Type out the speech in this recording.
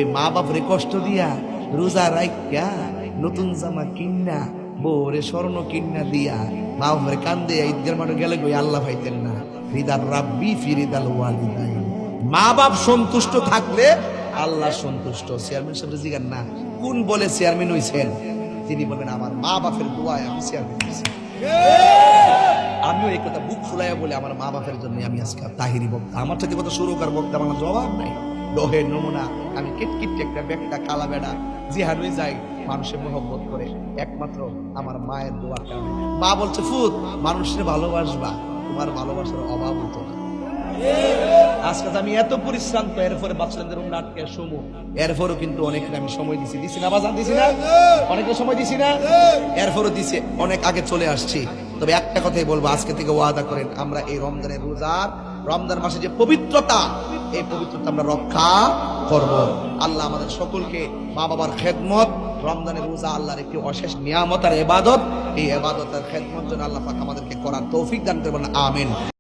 ওই মা বাপরে কষ্ট দিয়া রোজা রাইখা নতুন জামা কিন্না বউরে স্বর্ণ কিন্না দিয়া মা বাপরে কান্দে ঈদের মাঠে গেলে কই আল্লাহ পাইতেন না রিদার রাব্বি ফি রিদাল ওয়ালিদাইন। মা বাপ সন্তুষ্ট থাকলে আল্লাহ সন্তুষ্ট। চেয়ারম্যান সাহেব জিগান না কোন বলে চেয়ারম্যান হইছেন, তিনি বলেন আমার মা বাপের দোয়ায় আমি চেয়ারম্যান হইছি। আমিও এই কথা বুক ফুলাইয়া বলে আমার মা বাপের জন্য আমি আজকে তাহিরি বক্তা, আমার থেকে কথা শুরু করার বক্তা আমার জবাব নাই। দহের নমুনা আমি কিটকিট একটা বেটা কালা বেড়া জিহাদ হয়ে যাই, মানুষের মহব্বত করে একমাত্র আমার মায়ের দোয়ার কারণে। মা বলছে ফুত মানুষের ভালোবাসবা, তোমার ভালোবাসার অভাব হতো না। আজকে আমি এত পরিশ্রান্ত, এরপরে বাচ্চাদের আটকে সমু, এরপরও কিন্তু অনেকটা আমি সময় দিছি না বাজান, দিছি না অনেকটা সময় দিছি না, এরপরও দিছে অনেক আগে চলে আসছি। তবে একটা কথাই বলবো, আজকে থেকে ওয়াদা করেন আমরা এই রমজানের রোজার রমজান মাসে যে পবিত্রতা, এই পবিত্রতা আমরা রক্ষা করব। আল্লাহ আমাদের সকলকে মা বাবার খেদমত, রমজানের রোজা আল্লাহর একটি অশেষ নিয়ামত আর ইবাদত, এই ইবাদত আর খেদমত যেন আল্লাহ পাক আমাদেরকে করার তৌফিক দান করবেন, আমিন।